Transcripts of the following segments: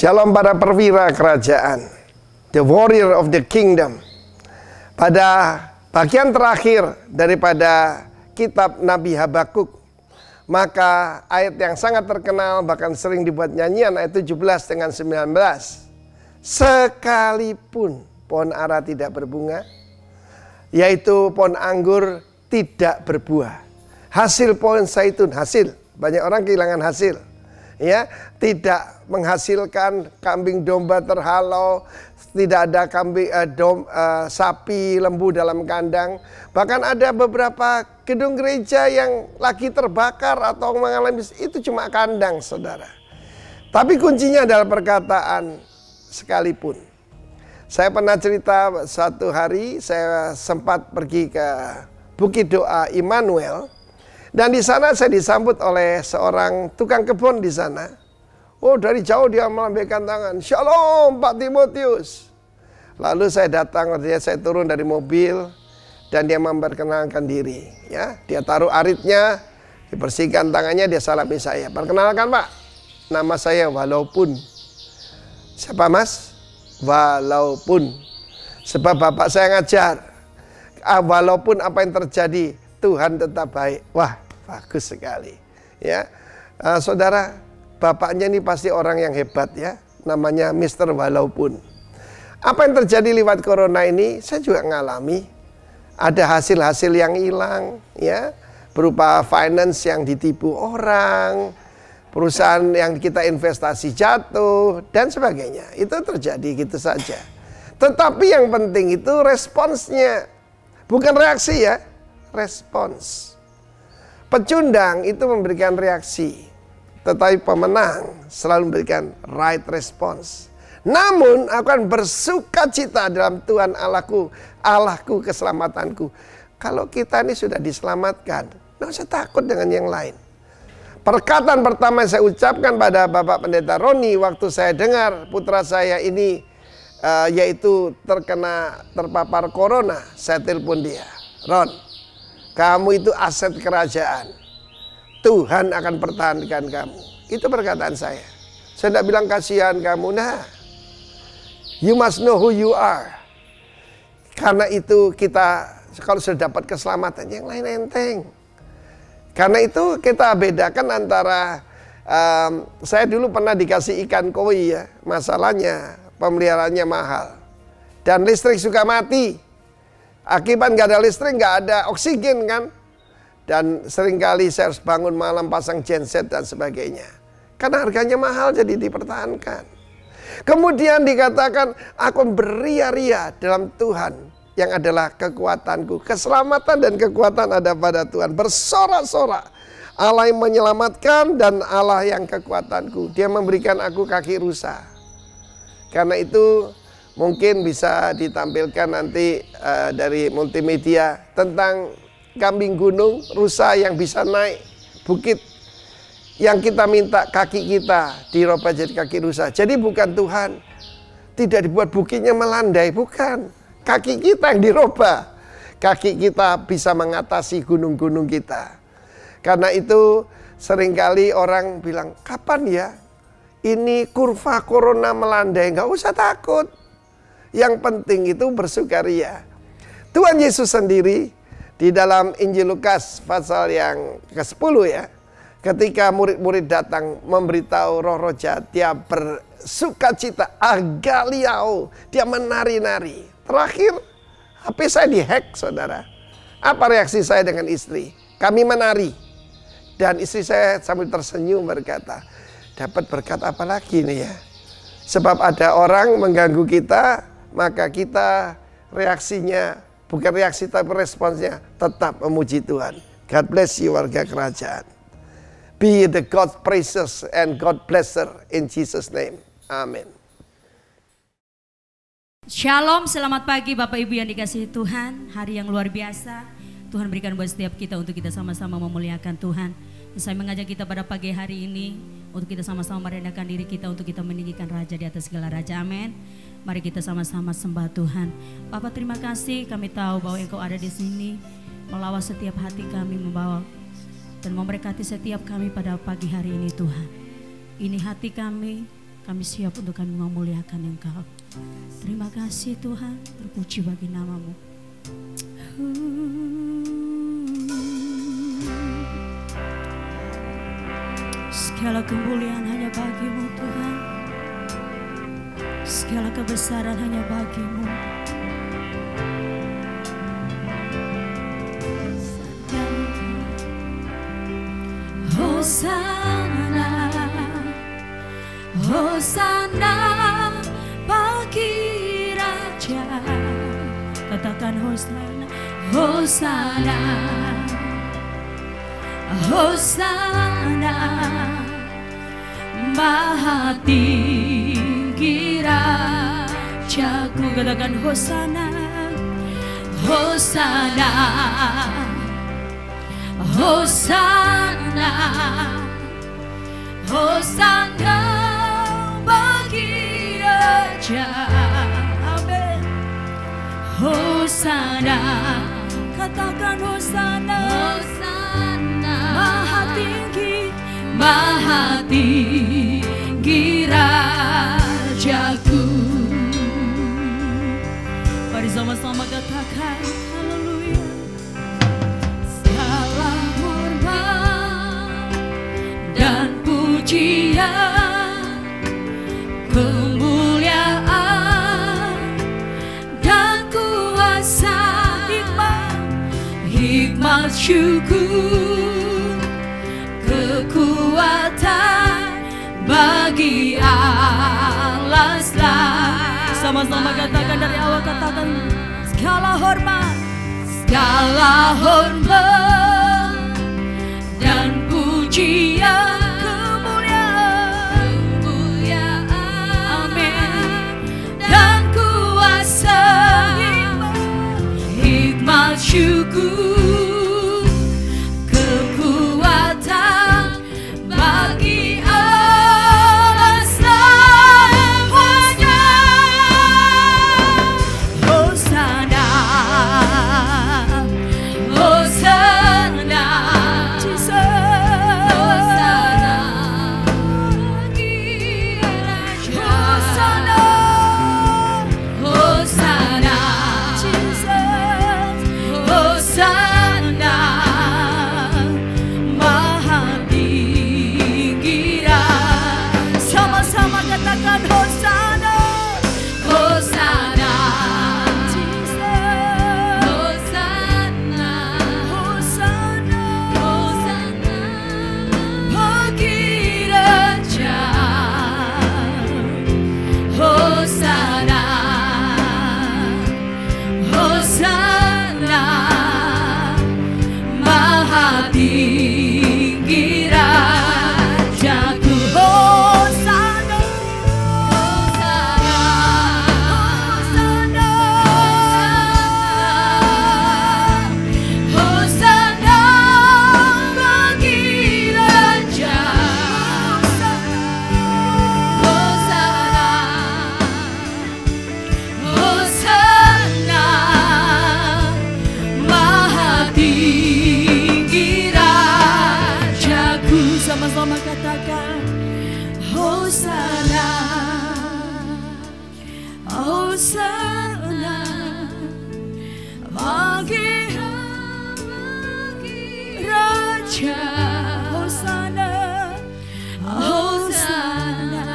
Shalom para perwira kerajaan, the warrior of the kingdom. Pada bagian terakhir daripada kitab Nabi Habakuk, maka ayat yang sangat terkenal bahkan sering dibuat nyanyian, ayat 17 dengan 19. Sekalipun pohon ara tidak berbunga, yaitu pohon anggur tidak berbuah, hasil pohon zaitun, hasil, banyak orang kehilangan hasil, ya, tidak menghasilkan, kambing domba terhalau, tidak ada sapi lembu dalam kandang. Bahkan ada beberapa gedung gereja yang lagi terbakar atau mengalami, itu cuma kandang, saudara. Tapi kuncinya adalah perkataan sekalipun. Saya pernah cerita satu hari saya sempat pergi ke Bukit Doa Immanuel, dan di sana saya disambut oleh seorang tukang kebun di sana. Oh, dari jauh dia melambaikan tangan, "Shalom Pak Timotius." Lalu saya datang, saya turun dari mobil dan dia memperkenalkan diri. Ya, dia taruh aritnya, dibersihkan tangannya, dia salami saya. "Perkenalkan Pak, nama saya Walaupun." "Siapa Mas?" "Walaupun." Sebab Bapak saya ngajar, walaupun apa yang terjadi, Tuhan tetap baik. Wah, bagus sekali. Ya, saudara, bapaknya ini pasti orang yang hebat, ya. Namanya Mr. Walaupun. Apa yang terjadi lewat corona ini, saya juga ngalami. Ada hasil-hasil yang hilang, ya, berupa finance yang ditipu orang, perusahaan yang kita investasi jatuh, dan sebagainya. Itu terjadi gitu saja. Tetapi yang penting itu responsnya, bukan reaksi, ya, respons. Pecundang itu memberikan reaksi, tetapi pemenang selalu memberikan right response. Namun aku akan bersuka cita dalam Tuhan Allahku, Allahku keselamatanku. Kalau kita ini sudah diselamatkan, nggak usah takut dengan yang lain. Perkataan pertama yang saya ucapkan pada Bapak Pendeta Roni waktu saya dengar putra saya ini yaitu terpapar corona, saya telepon dia, "Ron, kamu itu aset kerajaan. Tuhan akan pertahankan kamu." Itu perkataan saya. Saya tidak bilang kasihan kamu. Nah, you must know who you are. Karena itu kita kalau sudah dapat keselamatan, yang lain enteng. Karena itu kita bedakan antara saya dulu pernah dikasih ikan koi, ya. Masalahnya pemeliharaannya mahal dan listrik suka mati. Akibat nggak ada listrik, nggak ada oksigen kan. Dan seringkali saya harus bangun malam pasang genset dan sebagainya. Karena harganya mahal jadi dipertahankan. Kemudian dikatakan, "Aku beria-ria dalam Tuhan yang adalah kekuatanku." Keselamatan dan kekuatan ada pada Tuhan. Bersorak-sorak. Allah yang menyelamatkan dan Allah yang kekuatanku. Dia memberikan aku kaki rusa. Karena itu mungkin bisa ditampilkan nanti dari multimedia tentang kambing gunung, rusa yang bisa naik bukit. Yang kita minta kaki kita dirubah jadi kaki rusa. Jadi bukan Tuhan tidak dibuat bukitnya melandai, bukan. Kaki kita yang dirubah. Kaki kita bisa mengatasi gunung-gunung kita. Karena itu seringkali orang bilang, "Kapan ya ini kurva corona melandai?" Nggak usah takut. Yang penting itu bersukaria. Tuhan Yesus sendiri di dalam Injil Lukas pasal yang ke-10, ya, ketika murid-murid datang memberitahu roh-roh jahat, dia bersukacita, agaliao, dia menari-nari. Terakhir HP saya dihack, saudara. Apa reaksi saya dengan istri? Kami menari. Dan istri saya sambil tersenyum berkata, "Dapat berkat apa lagi nih, ya?" Sebab ada orang mengganggu kita, maka kita reaksinya bukan reaksi tapi responsnya tetap memuji Tuhan. God bless you warga kerajaan. Be the God praises and God blesser in Jesus name. Amin. Shalom, selamat pagi Bapak Ibu yang dikasihi Tuhan. Hari yang luar biasa Tuhan berikan buat setiap kita untuk kita sama-sama memuliakan Tuhan. Saya mengajak kita pada pagi hari ini untuk kita sama-sama merendahkan diri kita, untuk kita meninggikan Raja di atas segala raja. Amin. Mari kita sama-sama sembah Tuhan. Bapak, terima kasih, kami tahu bahwa Engkau ada di sini, melawat setiap hati kami, membawa dan memberkati setiap kami pada pagi hari ini Tuhan. Ini hati kami, Kami siap untuk kami memuliakan Engkau. Terima kasih Tuhan, terpuji bagi nama-Mu. Segala kemuliaan hanya bagi-Mu Tuhan. Segala kebesaran hanya bagi-Mu. Hosana, Hosana bagi Raja. Katakan Hosana, Hosana, Hosana Maha tinggi Rajaku. Katakan Hosana, Hosana, Hosana, Hosana bagi Raja. Amin. Hosana, katakan Hosana, Hosana Maha tinggi, Maha tinggi Rajaku. Mari sama-sama katakan haleluya. Segala hormat dan pujian, kemuliaan dan kuasa, hikmat syukur, kekuatan bagi Allah. Sama-sama katakan dari awal, katakan segala hormat, segala hormat dan pujian, kemuliaan, amin, dan kuasa, hikmat syukur, kekuatan bagi Allah selamanya. Hosana, Hosana, Jesus. Hosana bagi Raja. Hosana, Hosana, Jesus. Hosana Maha tinggi Raja. Sama-sama katakan Hosana, Hosana, Jesus. Hosana, Hosana, Hosana bagi Raja. Hosana, Hosana Maha tinggi Rajaku. Hosana, Hosana, Hosana, Hosana bagi Raja. Hosana, Hosana Maha tinggi Rajaku. Sama-sama katakan Hosana, Hosana bagi Raja. Hosana, Hosana,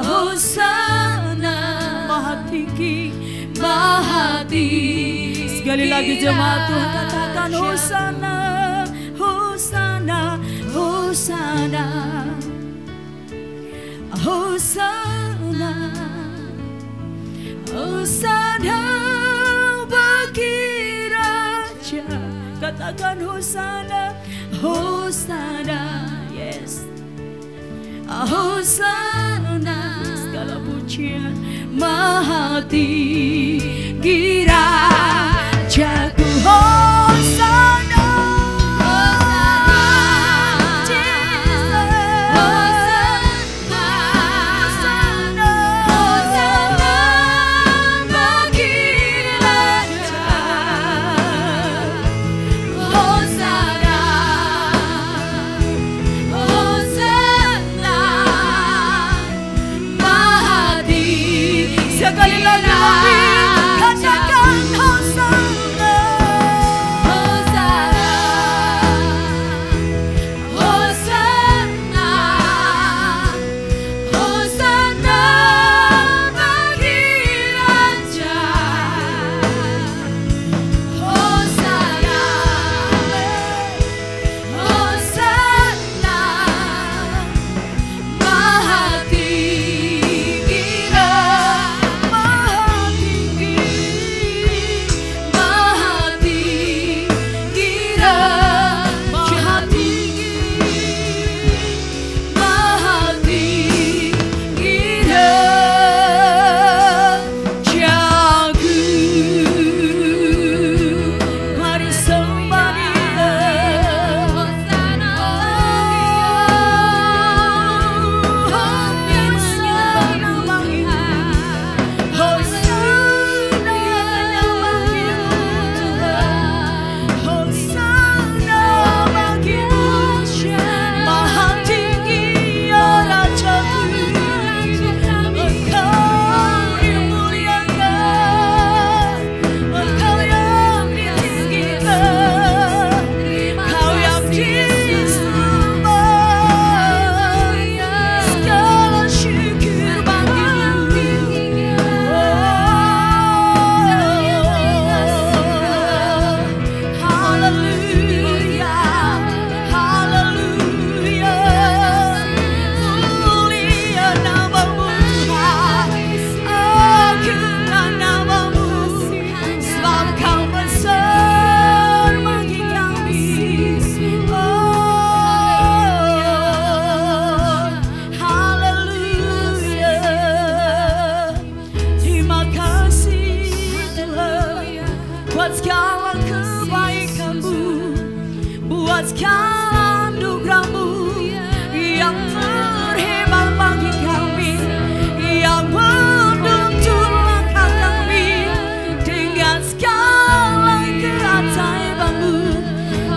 Hosana Maha tinggi, Maha tinggi. Sekali lagi jemaat Tuhan katakan Hosana, Hosana, Hosana, Hosana, Hosana bagi Raja. Katakan Hosana, Hosana, yes. Hosana, segala pujian Maha tinggi Rajaku. Hosana, Jesus. Hosana, Hosana bagi Raja. Hosana, Hosana buat segala kebaikan-Mu, buat segala anugerah-Mu yang terhebat bagi kami, yang menuntun langkah kami dengan segala keajaiban-Mu.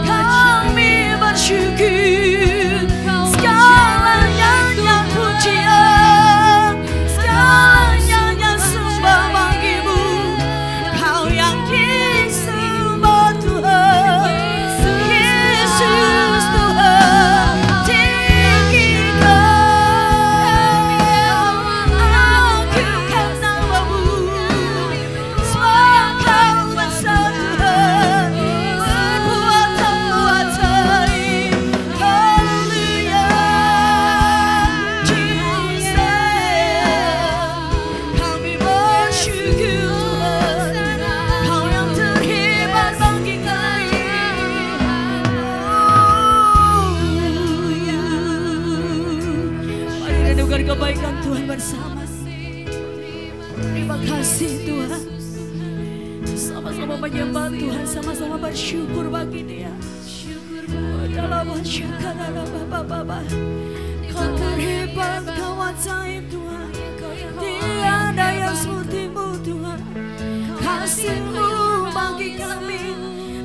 Kami bersyukur, segala nyanyian pujian, segala nyanyian sembah bagi-Mu. Kau yang disembah Tuhan, Yesus Tuhan, tinggi Kau, agungkan nama-Mu, sebab Kau besar Tuhan, perbuatan-Mu ajaib. Haleluya, Jesus. Kami bersyukur Tuhan, Kau yang terhebat bagi kami. Mari renungkan kebaikan Tuhan bersama. Terima kasih Tuhan. Sama-sama menyembah Tuhan, sama-sama bersyukur bagi Dia. Dalam Bapa, Kau terhebat, Kau ajaib Tuhan. Tiada yang seperti-Mu Tuhan. Kasih-Mu bagi kami,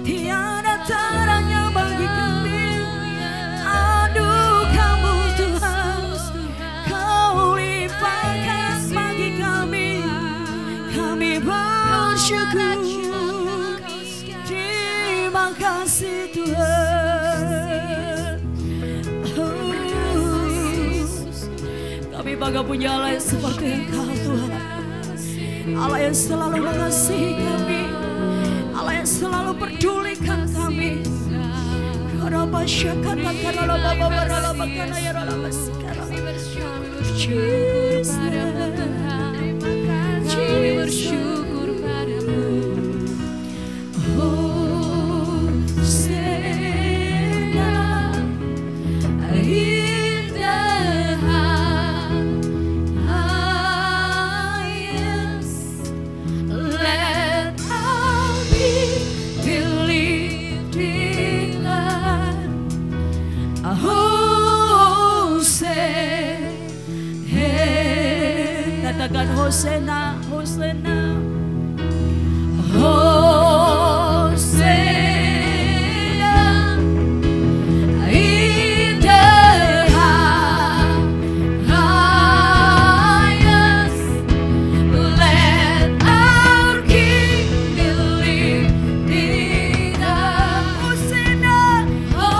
tiada terangnya bagi kami. Aduh Kamu Tuhan, Kau limpahkan bagi kami. Kami bersyukur. Terima kasih Tuhan. Kami bangga punya Allah yang seperti Engkau Tuhan. Allah yang selalu mengasihi kami, Allah yang selalu pedulikan kami. Kami bersyukur padamu. Katakan Hosena, Hosena, Hosea in the highest. Let our King be lifted up. Hosena, Hosea.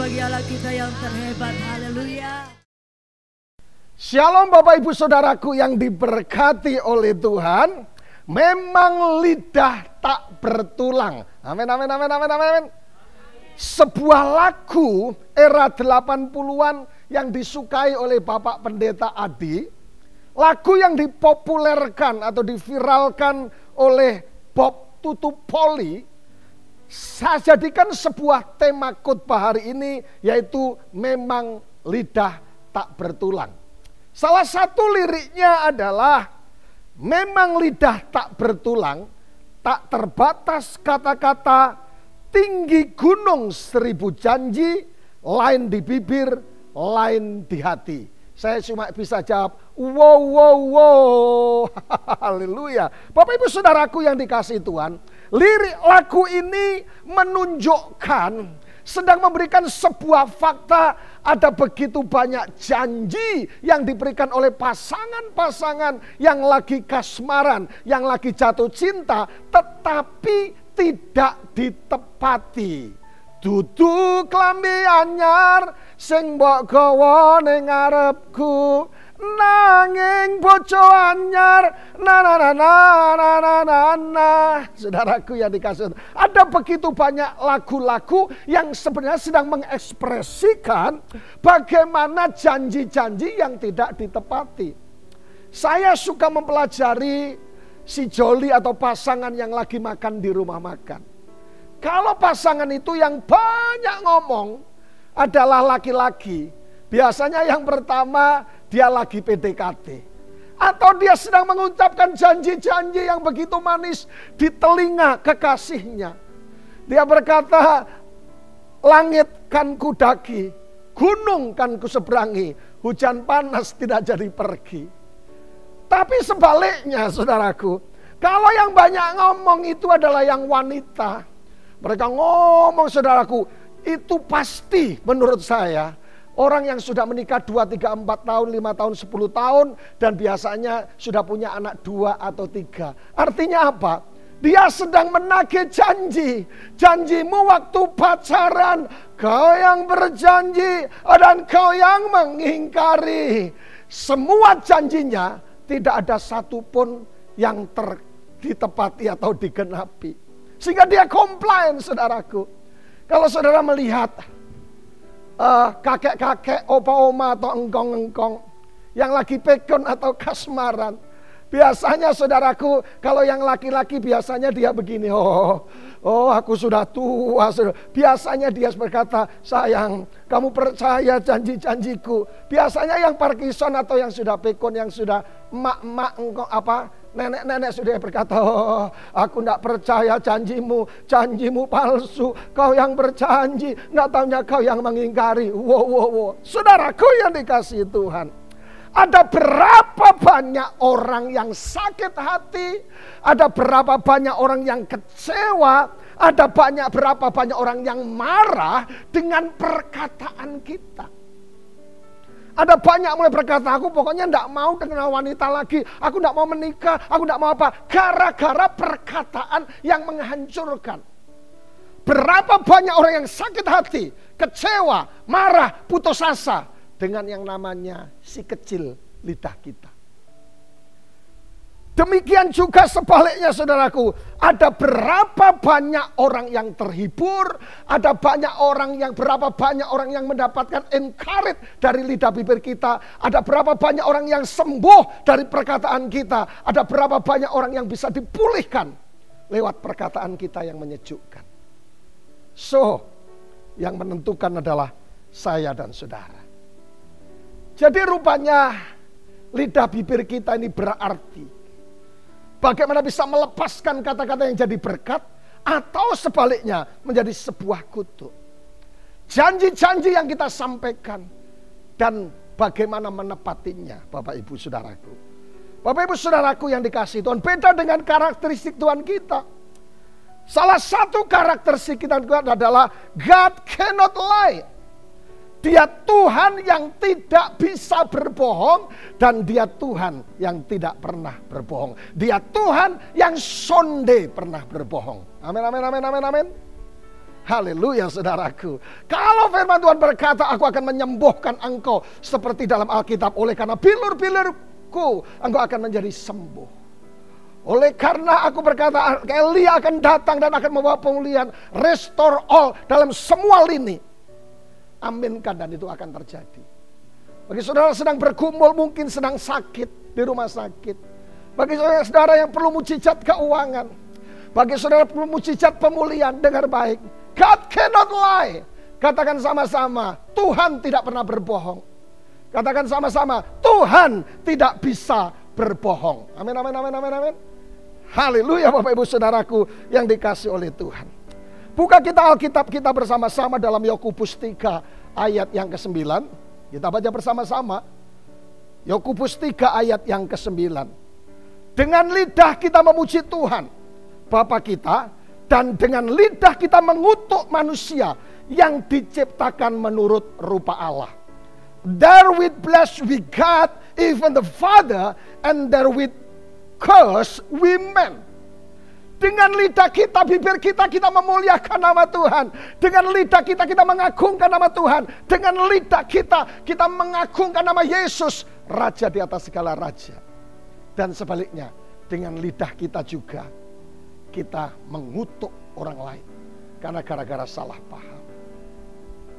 bagi Allah kita yang terhebat. Haleluya. Shalom Bapak Ibu Saudaraku yang diberkati oleh Tuhan. Memang lidah tak bertulang. Amin, amin, amin, amin, amin. Sebuah lagu era 80-an yang disukai oleh Bapak Pendeta Adi. Lagu yang dipopulerkan atau diviralkan oleh Bob Tutupoli. Saya jadikan sebuah tema khotbah hari ini, yaitu memang lidah tak bertulang. Salah satu liriknya adalah memang lidah tak bertulang, tak terbatas kata-kata, tinggi gunung 1000 janji, lain di bibir, lain di hati. Saya cuma bisa jawab, wow, wow, wow, haleluya. Bapak Ibu Saudaraku yang dikasihi Tuhan, lirik lagu ini menunjukkan, sedang memberikan sebuah fakta, ada begitu banyak janji yang diberikan oleh pasangan-pasangan yang lagi kasmaran, yang lagi jatuh cinta, tetapi tidak ditepati. Dudu klambi anyar sing mbok gawa ning ngarepku, nanging bojo anyar na na na na na na na na. Saudaraku yang dikasihi, ada begitu banyak lagu-lagu yang sebenarnya sedang mengekspresikan bagaimana janji-janji yang tidak ditepati. Saya suka mempelajari si Joli atau pasangan yang lagi makan di rumah makan. Kalau pasangan itu yang banyak ngomong adalah laki-laki, biasanya yang pertama dia lagi PDKT. Atau dia sedang mengucapkan janji-janji yang begitu manis di telinga kekasihnya. Dia berkata, langit kan ku daki, gunung kan ku seberangi, hujan panas tidak jadi pergi. Tapi sebaliknya saudaraku, kalau yang banyak ngomong itu adalah yang wanita. Mereka ngomong saudaraku, itu pasti menurut saya orang yang sudah menikah 2, 3, 4 tahun, 5 tahun, 10 tahun. Dan biasanya sudah punya anak 2 atau 3. Artinya apa? Dia sedang menagih janji. Janjimu waktu pacaran, kau yang berjanji dan kau yang mengingkari. Semua janjinya tidak ada satupun yang ditepati atau digenapi. Sehingga dia komplain saudaraku. Kalau saudara melihat kakek-kakek, opa-oma atau engkong-engkong yang lagi pekon atau kasmaran, biasanya saudaraku, kalau yang laki-laki biasanya dia begini, oh aku sudah tua. Biasanya dia berkata, sayang kamu percaya janji-janjiku. Biasanya yang Parkinson atau yang sudah pekon, yang sudah emak-emak, engkong apa, nenek-nenek sudah berkata, oh, aku tidak percaya janjimu palsu, kau yang berjanji, nggak taunya kau yang mengingkari. Wow. Saudaraku yang dikasihi Tuhan, ada berapa banyak orang yang sakit hati, ada berapa banyak orang yang kecewa, ada berapa banyak orang yang marah dengan perkataan kita. Ada banyak mulai berkata, aku pokoknya tidak mau dengan wanita lagi, aku tidak mau menikah, aku tidak mau apa. Gara-gara perkataan yang menghancurkan. Berapa banyak orang yang sakit hati, kecewa, marah, putus asa dengan yang namanya si kecil lidah kita. Demikian juga sebaliknya saudaraku, ada berapa banyak orang yang terhibur, ada berapa banyak orang yang mendapatkan encourage dari lidah bibir kita, ada berapa banyak orang yang sembuh dari perkataan kita, ada berapa banyak orang yang bisa dipulihkan lewat perkataan kita yang menyejukkan. So, yang menentukan adalah saya dan saudara. Jadi rupanya lidah bibir kita ini berarti bagaimana bisa melepaskan kata-kata yang jadi berkat, atau sebaliknya menjadi sebuah kutuk. Janji-janji yang kita sampaikan dan bagaimana menepatinya, Bapak Ibu Saudaraku. Bapak Ibu Saudaraku yang dikasihi Tuhan, beda dengan karakteristik Tuhan kita. Salah satu karakteristik kita adalah God cannot lie. Dia Tuhan yang tidak bisa berbohong, dan dia Tuhan yang tidak pernah berbohong. Dia Tuhan yang sonde pernah berbohong. Amin, amin, amin, amin, amin. Haleluya saudaraku. Kalau firman Tuhan berkata, aku akan menyembuhkan engkau seperti dalam Alkitab. Oleh karena bilur-bilurku, engkau akan menjadi sembuh. Oleh karena aku berkata, Elia akan datang dan akan membawa pemulihan. Restore all dalam semua lini. Aminkan dan itu akan terjadi. Bagi saudara sedang bergumul, mungkin sedang sakit di rumah sakit. Bagi saudara yang perlu mujizat keuangan. Bagi saudara perlu mujizat pemulihan, dengar baik. God cannot lie. Katakan sama-sama, Tuhan tidak pernah berbohong. Katakan sama-sama, Tuhan tidak bisa berbohong. Amin, amin, amin, amin, amin. Haleluya Bapak Ibu Saudaraku yang dikasih oleh Tuhan. Buka kita Alkitab kita bersama-sama dalam Yakobus 3 ayat yang ke-9. Kita baca bersama-sama. Yakobus 3 ayat yang ke-9. Dengan lidah kita memuji Tuhan Bapa kita, dan dengan lidah kita mengutuk manusia yang diciptakan menurut rupa Allah. Therewith bless we God, even the Father, and therewith curse we men. Dengan lidah kita, bibir kita, kita memuliakan nama Tuhan. Dengan lidah kita, kita mengagungkan nama Tuhan. Dengan lidah kita, kita mengagungkan nama Yesus, Raja di atas segala raja. Dan sebaliknya, dengan lidah kita juga, kita mengutuk orang lain. Karena gara-gara salah paham.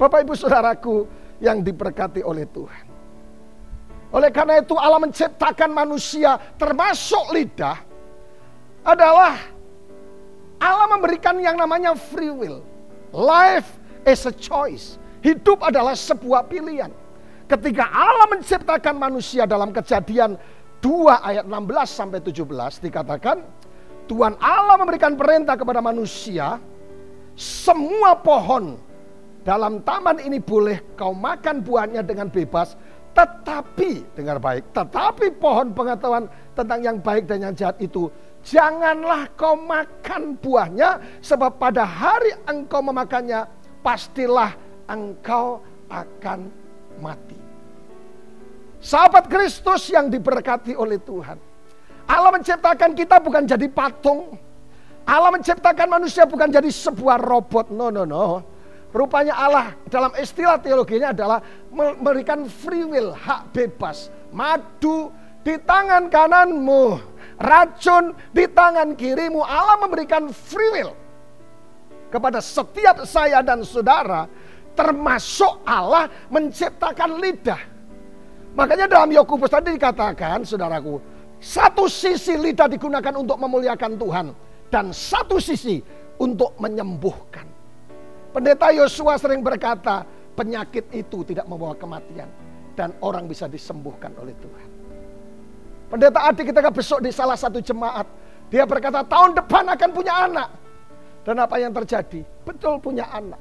Bapak Ibu Saudaraku yang diberkati oleh Tuhan. Oleh karena itu Allah menciptakan manusia termasuk lidah. Adalah Allah memberikan yang namanya free will. Life is a choice. Hidup adalah sebuah pilihan. Ketika Allah menciptakan manusia dalam Kejadian 2 ayat 16 sampai 17 dikatakan, Tuhan Allah memberikan perintah kepada manusia, semua pohon dalam taman ini boleh kau makan buahnya dengan bebas, tetapi, dengar baik, tetapi pohon pengetahuan tentang yang baik dan yang jahat itu, janganlah kau makan buahnya, sebab pada hari engkau memakannya, pastilah engkau akan mati. Sahabat Kristus yang diberkati oleh Tuhan. Allah menciptakan kita bukan jadi patung. Allah menciptakan manusia bukan jadi sebuah robot. No. Rupanya Allah dalam istilah teologinya adalah memberikan free will, hak bebas. Madu di tangan kananmu, racun di tangan kirimu. Allah memberikan free will kepada setiap saya dan saudara. Termasuk Allah menciptakan lidah. Makanya dalam Yakobus tadi dikatakan, saudaraku, satu sisi lidah digunakan untuk memuliakan Tuhan, dan satu sisi untuk menyembuhkan. Pendeta Yosua sering berkata, penyakit itu tidak membawa kematian, dan orang bisa disembuhkan oleh Tuhan. Pendeta Adi ketika besok di salah satu jemaat, dia berkata tahun depan akan punya anak. Dan apa yang terjadi? Betul punya anak.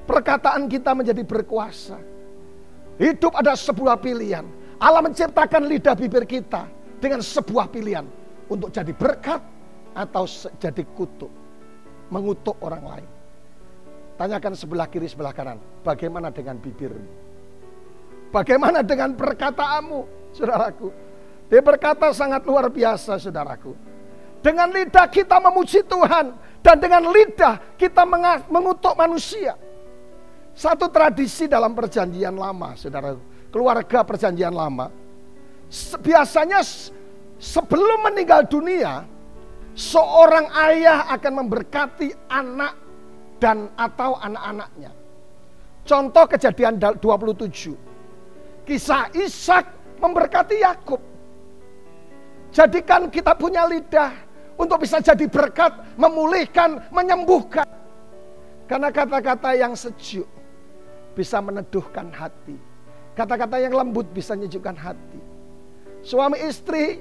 Perkataan kita menjadi berkuasa. Hidup ada sebuah pilihan. Allah menciptakan lidah bibir kita dengan sebuah pilihan untuk jadi berkat atau jadi kutuk, mengutuk orang lain. Tanyakan sebelah kiri sebelah kanan, bagaimana dengan bibirmu? Bagaimana dengan perkataanmu, saudaraku? Dia berkata sangat luar biasa, saudaraku. Dengan lidah kita memuji Tuhan, dan dengan lidah kita mengutuk manusia. Satu tradisi dalam perjanjian lama, saudaraku, keluarga perjanjian lama, biasanya sebelum meninggal dunia, seorang ayah akan memberkati anak dan atau anak-anaknya. Contoh Kejadian 27. Kisah Ishak memberkati Yakub. Jadikan kita punya lidah untuk bisa jadi berkat, memulihkan, menyembuhkan. Karena kata-kata yang sejuk bisa meneduhkan hati. Kata-kata yang lembut bisa menyejukkan hati. Suami istri,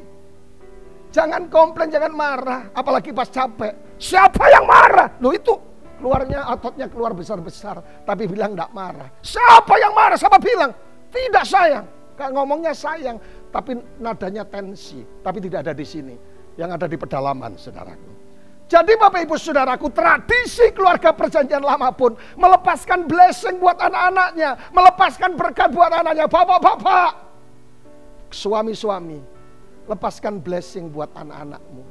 jangan komplain, jangan marah. Apalagi pas capek. Siapa yang marah? Loh itu keluarnya ototnya keluar besar-besar. Tapi bilang gak marah. Siapa yang marah? Siapa bilang? Tidak sayang. Ngomongnya sayang. Tapi nadanya tensi. Tapi tidak ada di sini. Yang ada di pedalaman, saudaraku. Jadi Bapak Ibu Saudaraku, tradisi keluarga perjanjian lama pun melepaskan blessing buat anak-anaknya. Melepaskan berkat buat anaknya. Bapak-bapak, suami-suami, lepaskan blessing buat anak-anakmu.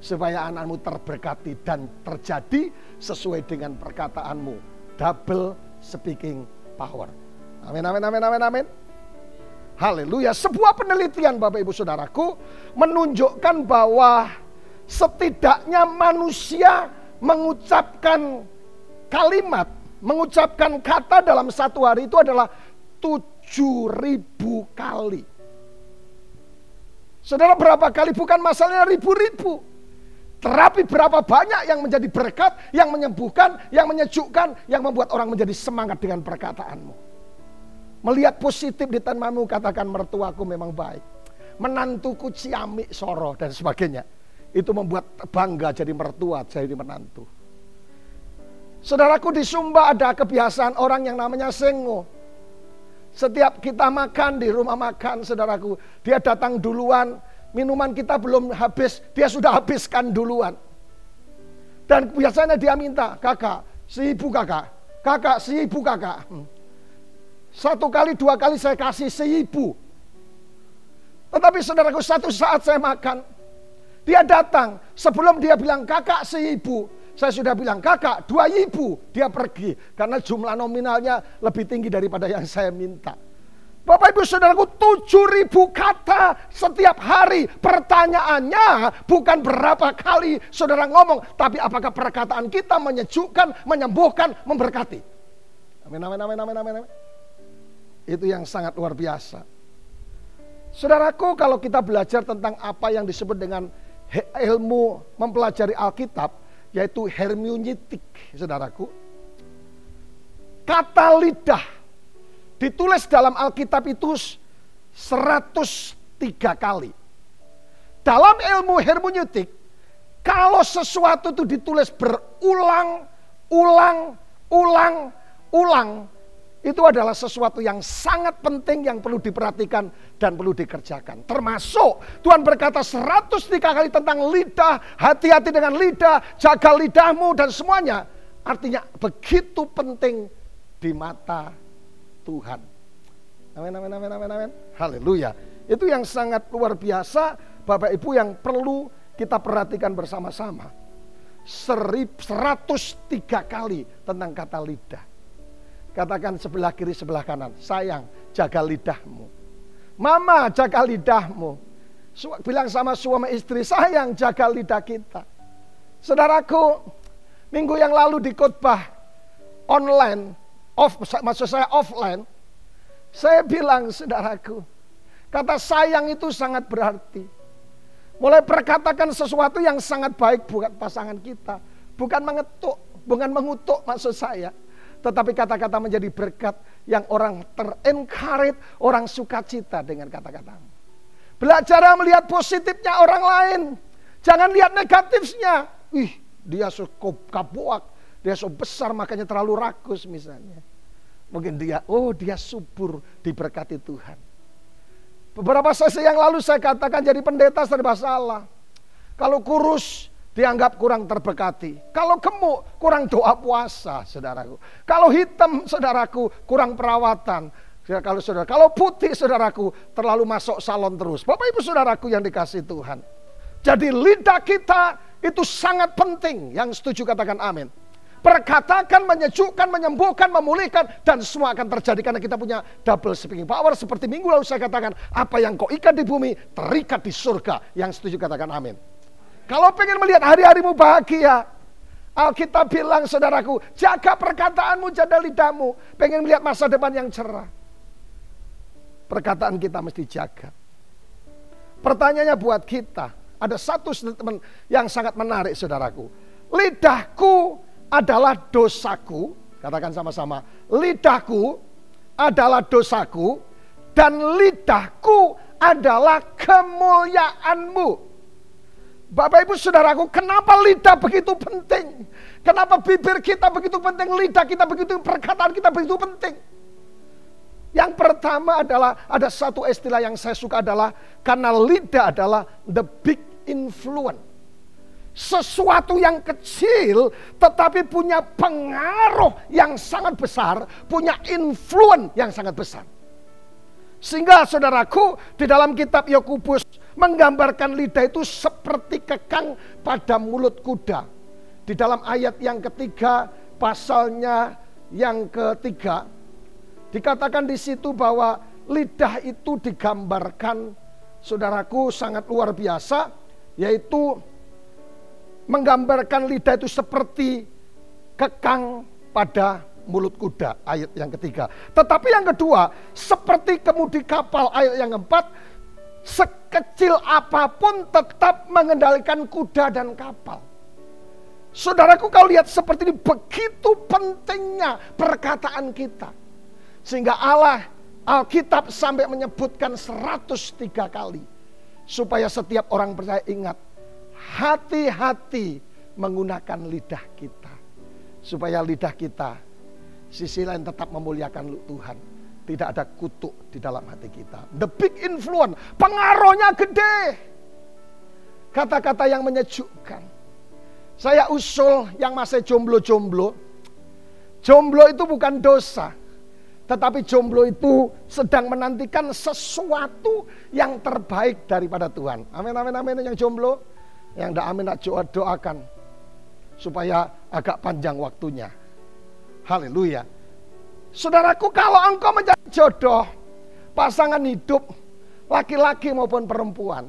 supaya anakmu terberkati dan terjadi sesuai dengan perkataanmu. Double speaking power. Amin, amin, amin, amin, amin. Haleluya. Sebuah penelitian Bapak Ibu Saudaraku menunjukkan bahwa setidaknya manusia mengucapkan kalimat, mengucapkan kata dalam satu hari itu adalah 7.000 kali. Saudara, berapa kali? Bukan masalahnya ribu-ribu. Terapi berapa banyak yang menjadi berkat, yang menyembuhkan, yang menyejukkan, yang membuat orang menjadi semangat dengan perkataanmu. Melihat positif di tanganmu, katakan mertuaku memang baik. Menantuku ciamik soro dan sebagainya. Itu membuat bangga jadi mertua, jadi menantu. Saudaraku, di Sumba ada kebiasaan orang yang namanya sengo. Setiap kita makan di rumah makan, saudaraku, dia datang duluan, minuman kita belum habis, dia sudah habiskan duluan. Dan biasanya dia minta, kakak, seibu kakak, kakak, seibu kakak. 1 kali, 2 kali saya kasih 1.000. Tetapi saudaraku, satu saat saya makan, dia datang, sebelum dia bilang kakak 1.000, saya sudah bilang kakak 2.000, dia pergi. Karena jumlah nominalnya lebih tinggi daripada yang saya minta. Bapak Ibu Saudaraku, 7.000 kata setiap hari. Pertanyaannya bukan berapa kali saudara ngomong, tapi apakah perkataan kita menyejukkan, menyembuhkan, memberkati. Amin, amin, amin, amin, amin, amin. Itu yang sangat luar biasa. Saudaraku, kalau kita belajar tentang apa yang disebut dengan ilmu mempelajari Alkitab, yaitu hermeneutik, saudaraku. Kata lidah ditulis dalam Alkitab itu 103 kali. Dalam ilmu hermeneutik, kalau sesuatu itu ditulis berulang, ulang, itu adalah sesuatu yang sangat penting yang perlu diperhatikan dan perlu dikerjakan. Termasuk Tuhan berkata 103 kali tentang lidah, hati-hati dengan lidah, jaga lidahmu dan semuanya. Artinya begitu penting di mata Tuhan. Amin, amin, amin, amin, amin. Haleluya. Itu yang sangat luar biasa Bapak Ibu yang perlu kita perhatikan bersama-sama. 103 kali tentang kata lidah. Katakan sebelah kiri, sebelah kanan. Sayang, jaga lidahmu. Mama, jaga lidahmu. Bilang sama suami istri, sayang, jaga lidah kita. Saudaraku, minggu yang lalu di khotbah online, maksud saya offline, saya bilang, saudaraku, kata sayang itu sangat berarti. Mulai perkatakan sesuatu yang sangat baik buat pasangan kita. Bukan mengutuk maksud saya. Tetapi kata-kata menjadi berkat yang orang ter-encourage, orang sukacita dengan kata-katamu. Belajar melihat positifnya orang lain. Jangan lihat negatifnya. Dia so kabuak, dia so besar makanya terlalu rakus misalnya. Mungkin dia subur diberkati Tuhan. Beberapa sesi yang lalu saya katakan jadi pendeta serba salah. Kalau kurus, dianggap kurang terberkati. Kalau gemuk, kurang doa puasa, saudaraku. Kalau hitam, saudaraku, kurang perawatan. Kalau putih, saudaraku, terlalu masuk salon terus. Bapak Ibu saudaraku yang dikasihi Tuhan. Jadi lidah kita itu sangat penting. Yang setuju katakan amin. Perkatakan, menyejukkan, menyembuhkan, memulihkan, dan semua akan terjadi karena kita punya double speaking power. Seperti minggu lalu saya katakan, apa yang kau ikat di bumi, terikat di surga. Yang setuju katakan amin. Kalau pengen melihat hari-harimu bahagia, Alkitab bilang saudaraku, jaga perkataanmu, jaga lidahmu. Pengen melihat masa depan yang cerah. Perkataan kita mesti jaga. Pertanyaannya buat kita, ada satu statement yang sangat menarik saudaraku. Lidahku adalah dosaku, katakan sama-sama. Lidahku adalah dosaku dan lidahku adalah kemuliaanmu. Bapak Ibu saudaraku, kenapa lidah begitu penting? Kenapa bibir kita begitu penting? Lidah kita begitu, perkataan kita begitu penting? Yang pertama adalah, ada satu istilah yang saya suka adalah, karena lidah adalah the big influence. Sesuatu yang kecil tetapi punya pengaruh yang sangat besar, punya influence yang sangat besar. Sehingga saudaraku, di dalam kitab Yakobus menggambarkan lidah itu seperti kekang pada mulut kuda. Di dalam ayat yang ketiga, pasalnya yang ketiga, dikatakan di situ bahwa lidah itu digambarkan, saudaraku, sangat luar biasa, yaitu menggambarkan lidah itu seperti kekang pada mulut kuda, ayat yang ketiga. Tetapi yang kedua, seperti kemudi kapal, ayat yang keempat, sekecil apapun tetap mengendalikan kuda dan kapal. Saudaraku, kau lihat seperti ini, begitu pentingnya perkataan kita. Sehingga Allah, Alkitab sampai menyebutkan 103 kali. Supaya setiap orang percaya ingat, hati-hati menggunakan lidah kita. Supaya lidah kita sisi lain tetap memuliakan Tuhan. Tidak ada kutuk di dalam hati kita. The big influence, pengaruhnya gede. Kata-kata yang menyejukkan. Saya usul yang masih jomblo-jomblo. Jomblo itu bukan dosa. Tetapi jomblo itu sedang menantikan sesuatu yang terbaik daripada Tuhan. Amin, amin, amin. Yang jomblo, yang tidak amin, doakan. Supaya agak panjang waktunya. Haleluya. Saudaraku, kalau engkau menjadi jodoh, pasangan hidup, laki-laki maupun perempuan,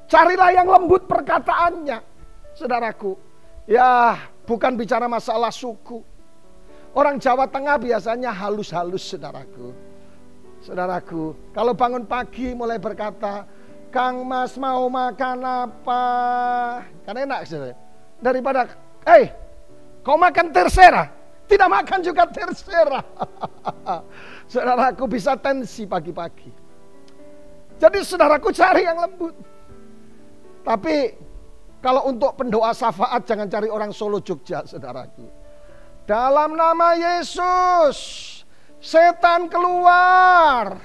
carilah yang lembut perkataannya, saudaraku. Ya, bukan bicara masalah suku. Orang Jawa Tengah biasanya halus-halus, saudaraku. Saudaraku, kalau bangun pagi mulai berkata, Kang Mas mau makan apa? Kan enak, saudara. Daripada, kau makan terserah. Tidak makan juga terserah. Saudaraku, bisa tensi pagi-pagi. Jadi saudaraku, cari yang lembut. Tapi kalau untuk pendoa syafaat, jangan cari orang Solo Jogja, saudaraku. Dalam nama Yesus, setan keluar.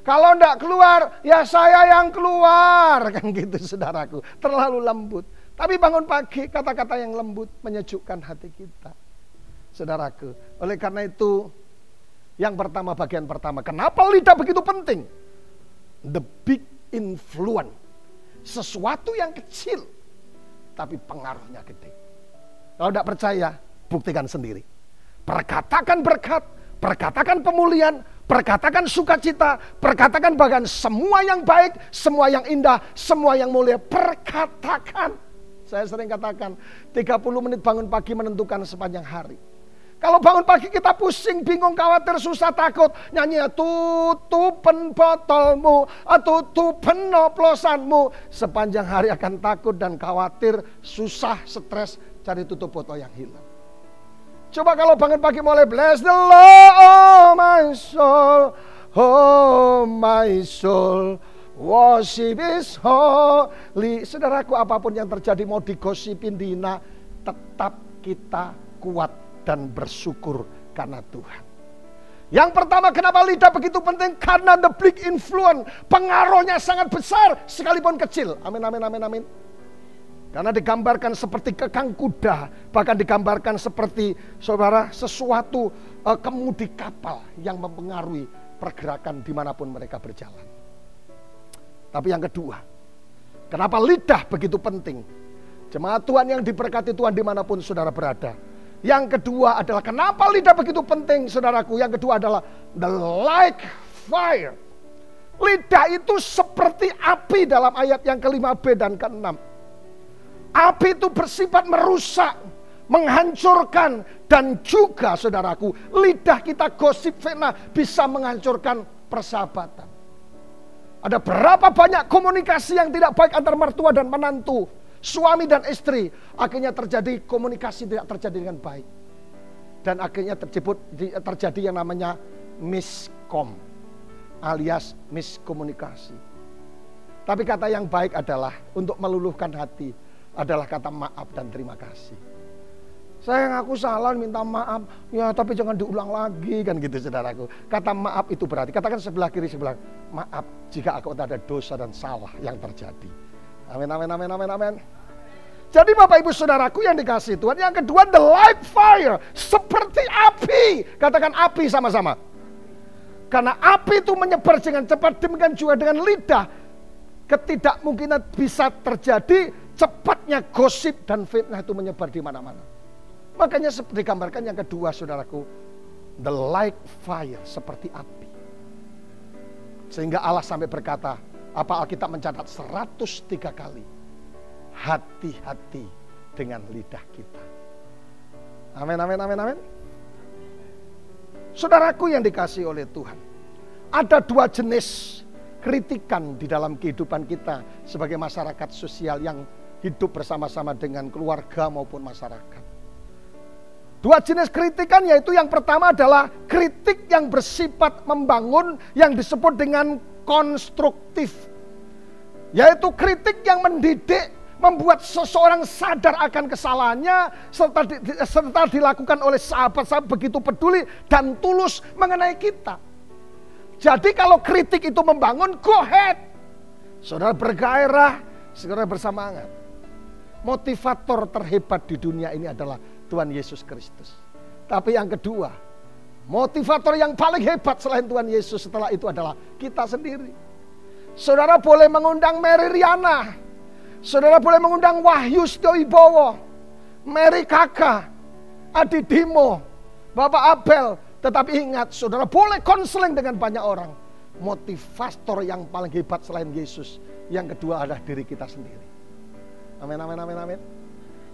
Kalau enggak keluar, ya saya yang keluar. Kan gitu, saudaraku. Terlalu lembut. Tapi bangun pagi, kata-kata yang lembut menyejukkan hati kita. Saudaraku, oleh karena itu yang pertama, bagian pertama, kenapa lidah begitu penting? The big influence. Sesuatu yang kecil tapi pengaruhnya gede. Kalau tidak percaya, buktikan sendiri. Perkatakan berkat, perkatakan pemulihan, perkatakan sukacita, perkatakan bahkan semua yang baik, semua yang indah, semua yang mulia, perkatakan. Saya sering katakan 30 menit bangun pagi menentukan sepanjang hari. Kalau bangun pagi kita pusing, bingung, khawatir, susah, takut, nyanyi tutupen botolmu, tutupen oplosanmu, sepanjang hari akan takut dan khawatir, susah, stres, cari tutup botol yang hilang. Coba kalau bangun pagi mulai bless the Lord, oh my soul, worship is holy. Saudaraku, apapun yang terjadi, mau digosipin, dihina, tetap kita kuat dan bersyukur karena Tuhan. Yang pertama, kenapa lidah begitu penting? Karena the big influence, pengaruhnya sangat besar sekalipun kecil. Amin, amin, amin, amin. Karena digambarkan seperti kekang kuda, bahkan digambarkan seperti, saudara, sesuatu kemudi kapal yang mempengaruhi pergerakan dimanapun mereka berjalan. Tapi yang kedua, kenapa lidah begitu penting? Jemaat Tuhan yang diberkati Tuhan dimanapun saudara berada. Yang kedua adalah kenapa lidah begitu penting, saudaraku? Yang kedua adalah the like fire. Lidah itu seperti api dalam ayat yang ke-5b dan ke-6. Api itu bersifat merusak, menghancurkan, dan juga, saudaraku, lidah kita gosip fitnah bisa menghancurkan persahabatan. Ada berapa banyak komunikasi yang tidak baik antar mertua dan menantu, suami dan istri, akhirnya terjadi komunikasi tidak terjadi dengan baik. Dan akhirnya terjadi yang namanya miskom, alias miskomunikasi. Tapi kata yang baik adalah, untuk meluluhkan hati, adalah kata maaf dan terima kasih. Saya ngaku salah, minta maaf, ya tapi jangan diulang lagi, kan gitu, saudaraku. Kata maaf itu berarti, katakan sebelah kiri, sebelah, maaf jika aku ada dosa dan salah yang terjadi. Amin, amin, amin, amin, amin. Jadi Bapak Ibu Saudaraku yang dikasihi Tuhan, yang kedua the light fire, seperti api. Katakan api sama-sama. Karena api itu menyebar dengan cepat, demikian juga dengan lidah. ketidakmungkinan bisa terjadi, cepatnya gosip dan fitnah itu menyebar di mana-mana. Makanya seperti digambarkan yang kedua, saudaraku, the like fire, seperti api. Sehingga Allah sampai berkata, apa Alkitab mencatat 103 kali, hati-hati dengan lidah kita. Amin, amin, amin, amin. Saudaraku yang dikasihi oleh Tuhan, ada dua jenis kritikan di dalam kehidupan kita sebagai masyarakat sosial yang hidup bersama-sama dengan keluarga maupun masyarakat. Dua jenis kritikan, yaitu yang pertama adalah kritik yang bersifat membangun yang disebut dengan konstruktif. Yaitu kritik yang mendidik, membuat seseorang sadar akan kesalahannya, serta dilakukan oleh sahabat-sahabat begitu peduli dan tulus mengenai kita. Jadi kalau kritik itu membangun, go ahead. Saudara bergairah, saudara bersemangat. Motivator terhebat di dunia ini adalah Tuhan Yesus Kristus. Tapi yang kedua, motivator yang paling hebat selain Tuhan Yesus setelah itu adalah kita sendiri. Saudara boleh mengundang Mary Riana, saudara boleh mengundang Wahyu Setiawibowo, Mary Kaka, Adi Dimo, Bapak Abel. Tetapi ingat, saudara boleh konseling dengan banyak orang. Motivator yang paling hebat selain Yesus, yang kedua adalah diri kita sendiri. Amin, amin, amin, amin.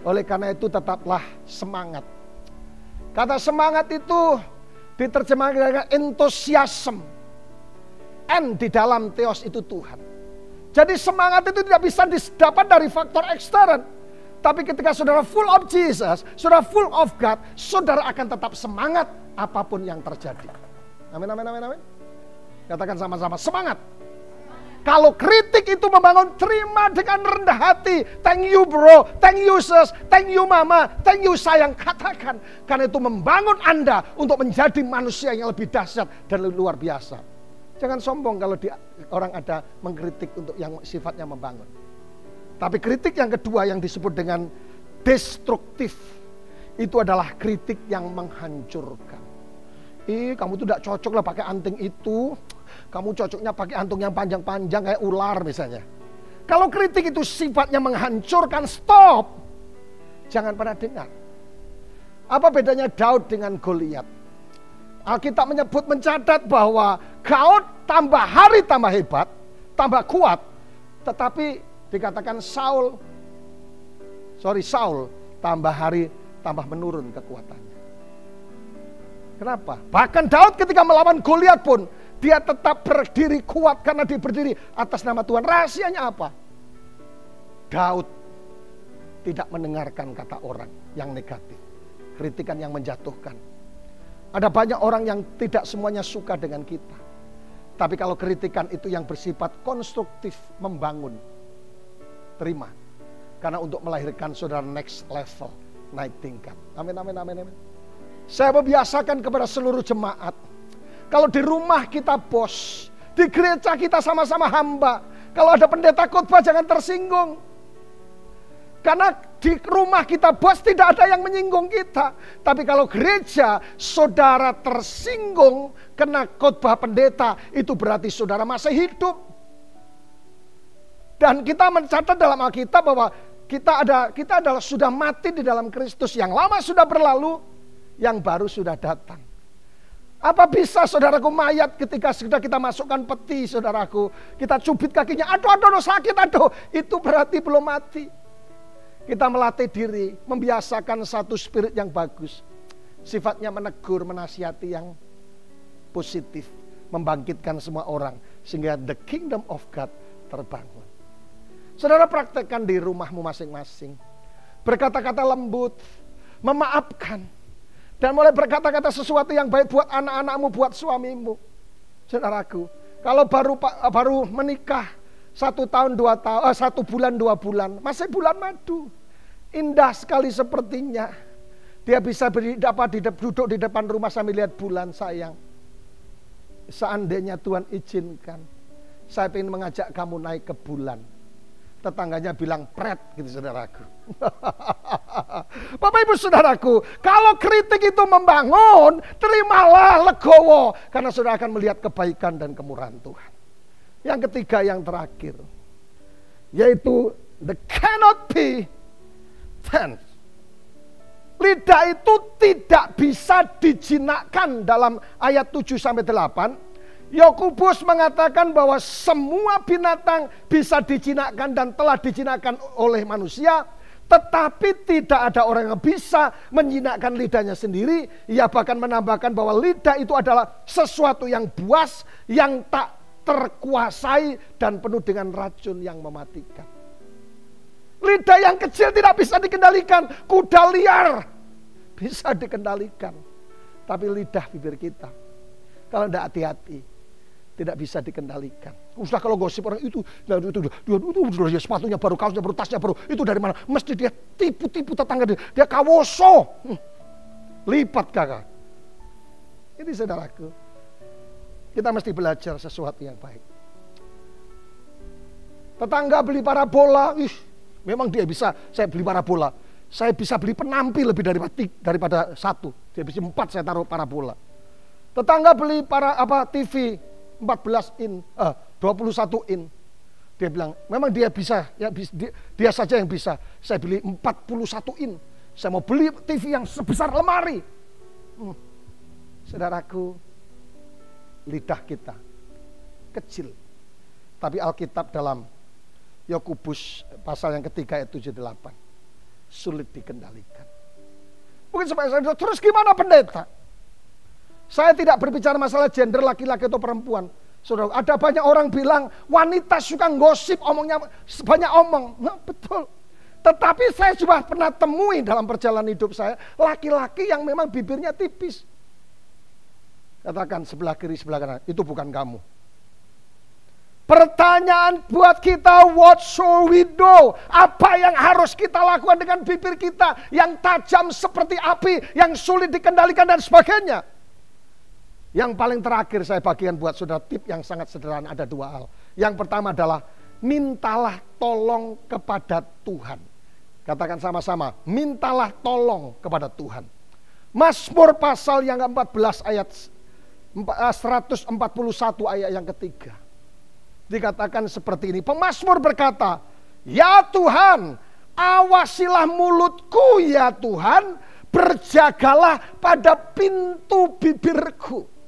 Oleh karena itu tetaplah semangat. Kata semangat itu diterjemahkan dengan enthusiasm. N di dalam theos itu Tuhan. Jadi semangat itu tidak bisa didapat dari faktor ekstern. Tapi ketika saudara full of Jesus, saudara full of God, saudara akan tetap semangat apapun yang terjadi. Amin, amin, amin, amin. Katakan sama-sama, semangat. Kalau kritik itu membangun, terima dengan rendah hati. Thank you bro, thank you sis, thank you mama, thank you sayang. Katakan, karena itu membangun Anda untuk menjadi manusia yang lebih dahsyat dan luar biasa. Jangan sombong kalau orang ada mengkritik untuk yang sifatnya membangun. Tapi kritik yang kedua yang disebut dengan destruktif, itu adalah kritik yang menghancurkan. Kamu tuh tidak cocok lah pakai anting itu. Kamu cocoknya pakai anting yang panjang-panjang kayak ular misalnya. Kalau kritik itu sifatnya menghancurkan, stop. Jangan pernah dengar. Apa bedanya Daud dengan Goliat? Alkitab mencatat bahwa Daud tambah hari tambah hebat, tambah kuat. Tetapi dikatakan Saul tambah hari tambah menurun kekuatannya. Kenapa? Bahkan Daud ketika melawan Goliat pun dia tetap berdiri kuat karena dia berdiri atas nama Tuhan. Rahasianya apa? Daud tidak mendengarkan kata orang yang negatif, kritikan yang menjatuhkan. Ada banyak orang yang tidak semuanya suka dengan kita. Tapi kalau kritikan itu yang bersifat konstruktif, membangun, terima. Karena untuk melahirkan saudara next level, naik tingkat. Amin, amin, amin, amin. Saya membiasakan kepada seluruh jemaat. Kalau di rumah kita bos, di gereja kita sama-sama hamba. Kalau ada pendeta khotbah jangan tersinggung. Karena di rumah kita bos tidak ada yang menyinggung kita. Tapi kalau gereja saudara tersinggung kena khotbah pendeta, itu berarti saudara masih hidup. Dan kita mencatat dalam Alkitab bahwa kita adalah sudah mati di dalam Kristus. Yang lama sudah berlalu, yang baru sudah datang. Apa bisa saudaraku mayat ketika sudah kita masukkan peti saudaraku, kita cubit kakinya, aduh sakit, itu berarti belum mati. Kita melatih diri, membiasakan satu spirit yang bagus. Sifatnya menegur, menasihati yang positif. Membangkitkan semua orang. Sehingga the kingdom of God terbangun. Saudara praktekkan di rumahmu masing-masing. Berkata-kata lembut, memaafkan. Dan mulai berkata-kata sesuatu yang baik buat anak-anakmu, buat suamimu. Saudaraku, kalau baru menikah 1 tahun 2 tahun, 1 bulan 2 bulan, masih bulan madu. Indah sekali sepertinya. Dia bisa duduk di depan rumah sambil lihat bulan, sayang. Seandainya Tuhan izinkan, saya ingin mengajak kamu naik ke bulan. Tetangganya bilang pret gitu saudaraku. Bapak ibu saudaraku, kalau kritik itu membangun, terimalah legowo. Karena saudara akan melihat kebaikan dan kemurahan Tuhan. Yang ketiga, yang terakhir. yaitu the cannot be tense. Lidah itu tidak bisa dijinakkan dalam ayat 7 sampai 8. Yakobus mengatakan bahwa semua binatang bisa dijinakkan dan telah dijinakkan oleh manusia, tetapi tidak ada orang yang bisa menjinakkan lidahnya sendiri. Ia bahkan menambahkan bahwa lidah itu adalah sesuatu yang buas, yang tak terkuasai dan penuh dengan racun yang mematikan. Lidah yang kecil tidak bisa dikendalikan. Kuda liar bisa dikendalikan. Tapi lidah bibir kita, kalau tidak hati-hati, tidak bisa dikendalikan. Usah kalau gosip orang itu sepatunya baru, kaosnya baru, tasnya baru. Itu dari mana? Mesti dia tipu-tipu tetangga dia. Dia kawoso. Lipat kakak. Ini saudaraku, kita mesti belajar sesuatu yang baik. Tetangga beli parabola, memang dia bisa. Saya beli parabola, saya bisa beli penampil lebih daripada satu. Dia bisa 4 saya taruh parabola. Tetangga beli TV 14 in, 21 in. Dia bilang, memang dia bisa, ya dia saja yang bisa. Saya beli 41 in. Saya mau beli TV yang sebesar lemari. Saudaraku, lidah kita kecil. Tapi Alkitab dalam Yakobus pasal yang ketiga ayat 7-8 sulit dikendalikan. Mungkin supaya saya terus gimana pendeta? Saya tidak berbicara masalah gender laki-laki atau perempuan. Saudara, ada banyak orang bilang wanita suka gosip, omongnya banyak omong. Nah, betul. Tetapi saya juga pernah temui dalam perjalanan hidup saya laki-laki yang memang bibirnya tipis. Katakan sebelah kiri, sebelah kanan, itu bukan kamu. Pertanyaan buat kita, what shall we do? Apa yang harus kita lakukan dengan bibir kita yang tajam seperti api, yang sulit dikendalikan dan sebagainya? Yang paling terakhir saya bagikan buat saudara tip yang sangat sederhana, ada 2 hal. Yang pertama adalah mintalah tolong kepada Tuhan. Katakan sama-sama, mintalah tolong kepada Tuhan. Mazmur pasal yang ke-14 ayat 141 ayat yang ketiga. Dikatakan seperti ini, pemazmur berkata, ya Tuhan, awasilah mulutku ya Tuhan, berjagalah pada pintu bibirku.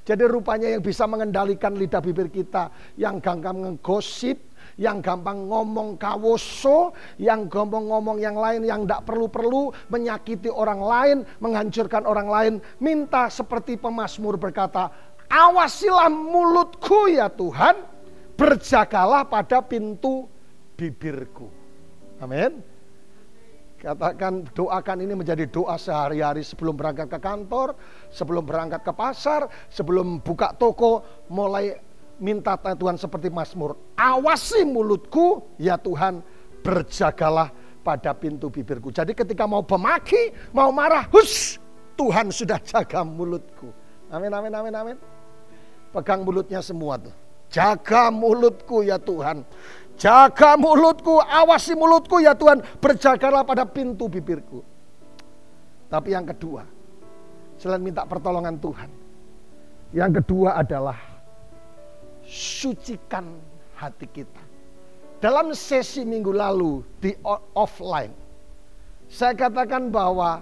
Jadi rupanya yang bisa mengendalikan lidah bibir kita, yang gampang ngegosip, yang gampang ngomong kawoso, yang gampang ngomong yang lain yang tidak perlu-perlu, menyakiti orang lain, menghancurkan orang lain. Minta seperti pemazmur berkata, awasilah mulutku ya Tuhan, berjagalah pada pintu bibirku. Amin. Katakan, doakan ini menjadi doa sehari-hari sebelum berangkat ke kantor, sebelum berangkat ke pasar, sebelum buka toko, mulai minta Tuhan seperti Mazmur. Awasi mulutku, ya Tuhan, berjagalah pada pintu bibirku. Jadi ketika mau pemaki, mau marah, hush, Tuhan sudah jaga mulutku. Amin, amin, amin, amin. Pegang mulutnya semua tuh. Jaga mulutku ya Tuhan. Jaga mulutku, awasi mulutku ya Tuhan, berjagalah pada pintu bibirku. Tapi yang kedua, selain minta pertolongan Tuhan, yang kedua adalah sucikan hati kita. Dalam sesi minggu lalu di offline, saya katakan bahwa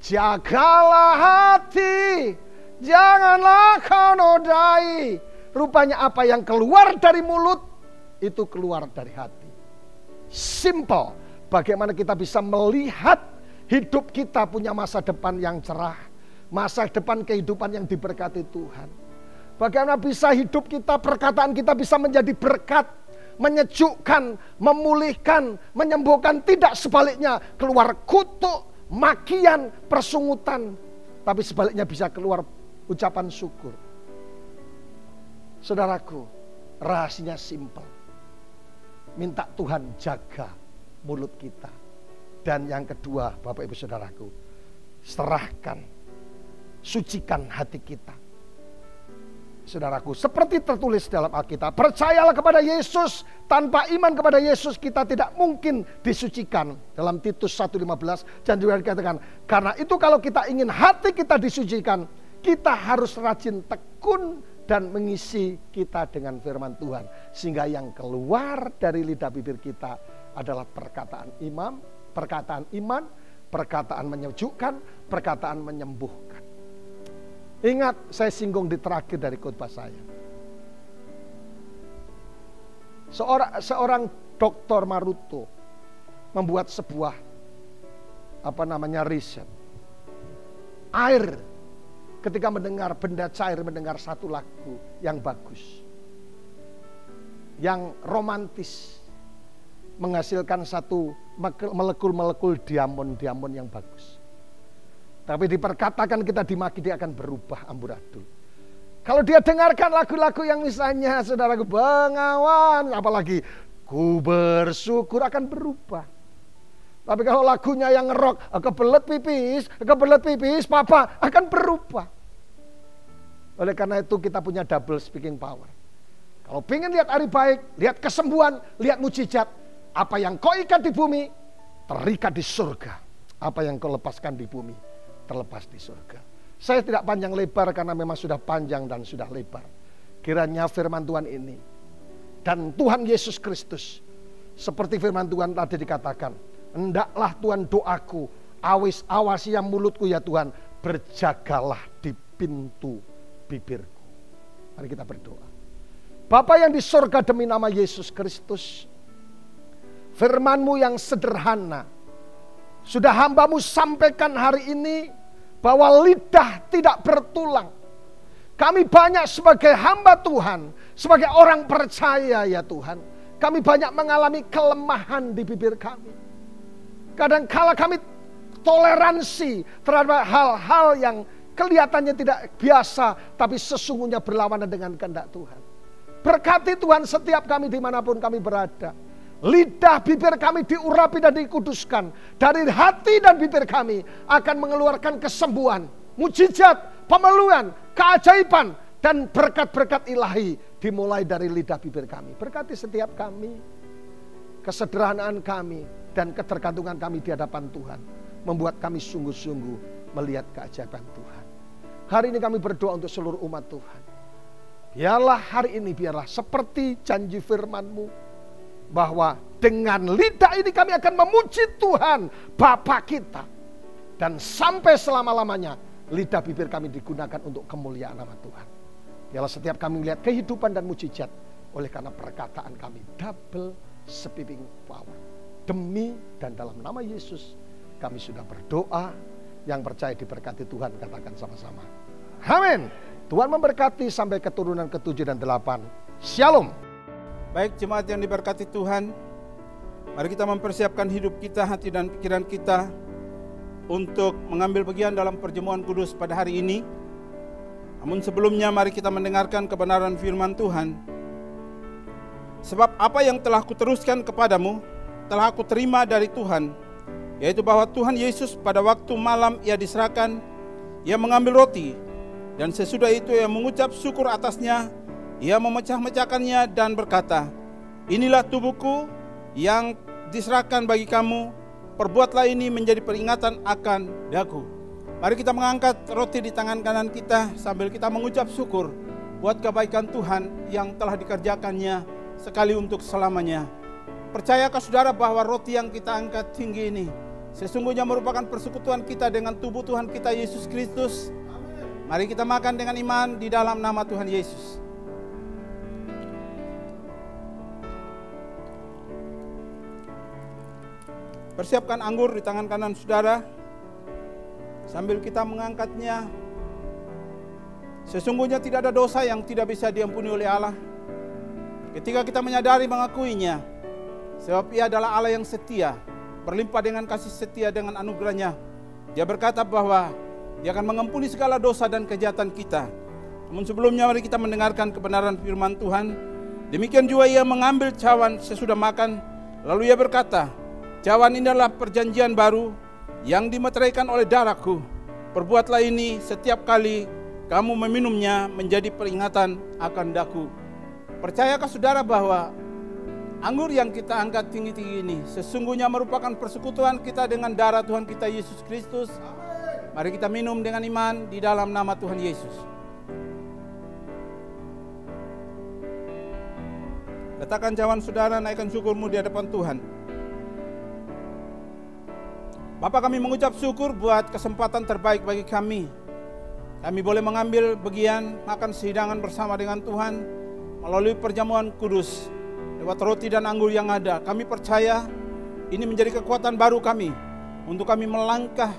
jagalah hati, janganlah kau nodai. Rupanya apa yang keluar dari mulut, itu keluar dari hati. Simple. Bagaimana kita bisa melihat hidup kita punya masa depan yang cerah, masa depan kehidupan yang diberkati Tuhan. Bagaimana bisa hidup kita, perkataan kita bisa menjadi berkat, menyejukkan, memulihkan, menyembuhkan. Tidak sebaliknya keluar kutuk, makian, persungutan. Tapi sebaliknya bisa keluar ucapan syukur. Saudaraku, rahasianya simple. Minta Tuhan jaga mulut kita. Dan yang kedua, Bapak Ibu Saudaraku, serahkan, sucikan hati kita. Saudaraku, seperti tertulis dalam Alkitab, percayalah kepada Yesus, tanpa iman kepada Yesus kita tidak mungkin disucikan. Dalam Titus 1:15, dan juga dikatakan, karena itu kalau kita ingin hati kita disucikan, kita harus rajin tekun dan mengisi kita dengan firman Tuhan. Sehingga yang keluar dari lidah bibir kita adalah perkataan iman, perkataan menyejukkan, perkataan menyembuhkan. Ingat, saya singgung di terakhir dari khotbah saya. Seorang Dr. Maruto membuat sebuah riset. Air ketika mendengar benda cair, mendengar satu lagu yang bagus, yang romantis, menghasilkan satu molekul-molekul diamond yang bagus. Tapi diperkatakan kita dimaki, dia akan berubah amburadul. Kalau dia dengarkan lagu-lagu yang misalnya saudaraku Bengawan, apalagi Ku Bersyukur, akan berubah. Tapi kalau lagunya yang rock, kebelet pipis, papa, akan berubah. Oleh karena itu kita punya double speaking power. Kalau ingin lihat hari baik, lihat kesembuhan, lihat mujizat, apa yang kau ikat di bumi, terikat di surga. Apa yang kau lepaskan di bumi, terlepas di surga. Saya tidak panjang lebar karena memang sudah panjang dan sudah lebar. Kiranya firman Tuhan ini dan Tuhan Yesus Kristus, seperti firman Tuhan tadi dikatakan, hendaklah Tuhan doaku, awasi yang mulutku ya Tuhan, berjagalah di pintu bibirku. Mari kita berdoa. Bapa yang di surga, demi nama Yesus Kristus, firman-Mu yang sederhana sudah hamba-Mu sampaikan hari ini, bahwa lidah tidak bertulang. Kami banyak sebagai hamba Tuhan, sebagai orang percaya ya Tuhan, kami banyak mengalami kelemahan di bibir kami. Kadang-kala kami toleransi terhadap hal-hal yang kelihatannya tidak biasa, tapi sesungguhnya berlawanan dengan kehendak Tuhan. Berkati Tuhan setiap kami dimanapun kami berada. Lidah bibir kami diurapi dan dikuduskan. Dari hati dan bibir kami akan mengeluarkan kesembuhan, mujizat, pemeluhan, keajaiban, dan berkat-berkat ilahi dimulai dari lidah bibir kami. Berkati setiap kami, kesederhanaan kami, dan ketergantungan kami di hadapan Tuhan membuat kami sungguh-sungguh melihat keajaiban Tuhan. Hari ini kami berdoa untuk seluruh umat Tuhan. Biarlah hari ini, biarlah seperti janji firman-Mu, bahwa dengan lidah ini kami akan memuji Tuhan Bapa kita. Dan sampai selama-lamanya lidah bibir kami digunakan untuk kemuliaan nama Tuhan. Biarlah setiap kami melihat kehidupan dan mujizat oleh karena perkataan kami double speaking power. Demi dan dalam nama Yesus kami sudah berdoa. Yang percaya diberkati Tuhan, katakan sama-sama amin. Tuhan memberkati sampai keturunan ke-7 dan 8. Shalom. Baik jemaat yang diberkati Tuhan, mari kita mempersiapkan hidup kita, hati dan pikiran kita untuk mengambil bagian dalam perjamuan kudus pada hari ini. Namun sebelumnya mari kita mendengarkan kebenaran firman Tuhan. Sebab apa yang telah kuteruskan kepadamu, telah aku terima dari Tuhan, yaitu bahwa Tuhan Yesus pada waktu malam ia diserahkan, ia mengambil roti, dan sesudah itu ia mengucap syukur atasnya, ia memecah-mecahkannya dan berkata, inilah tubuhku yang diserahkan bagi kamu, perbuatlah ini menjadi peringatan akan daku. Mari kita mengangkat roti di tangan kanan kita sambil kita mengucap syukur buat kebaikan Tuhan yang telah dikerjakannya sekali untuk selamanya. Percayakah saudara bahwa roti yang kita angkat tinggi ini sesungguhnya merupakan persekutuan kita dengan tubuh Tuhan kita Yesus Kristus? Mari kita makan dengan iman di dalam nama Tuhan Yesus. Persiapkan anggur di tangan kanan saudara sambil kita mengangkatnya. Sesungguhnya tidak ada dosa yang tidak bisa diampuni oleh Allah ketika kita menyadari mengakuinya, sebab Ia adalah Allah yang setia, berlimpah dengan kasih setia dengan anugerahnya. Dia berkata bahwa Dia akan mengampuni segala dosa dan kejahatan kita. Namun sebelumnya mari kita mendengarkan kebenaran firman Tuhan. Demikian juga Ia mengambil cawan sesudah makan, lalu Ia berkata, cawan ini adalah perjanjian baru yang dimeteraikan oleh darahku. Perbuatlah ini setiap kali kamu meminumnya menjadi peringatan akan daku. Percayakah saudara bahwa anggur yang kita angkat tinggi-tinggi ini sesungguhnya merupakan persekutuan kita dengan darah Tuhan kita Yesus Kristus? Mari kita minum dengan iman di dalam nama Tuhan Yesus. Letakkan cawan saudara, naikkan syukurmu di hadapan Tuhan. Bapa, kami mengucap syukur buat kesempatan terbaik bagi kami. Kami boleh mengambil bagian makan sehidangan bersama dengan Tuhan melalui perjamuan kudus lewat roti dan anggur yang ada. Kami percaya ini menjadi kekuatan baru kami untuk kami melangkah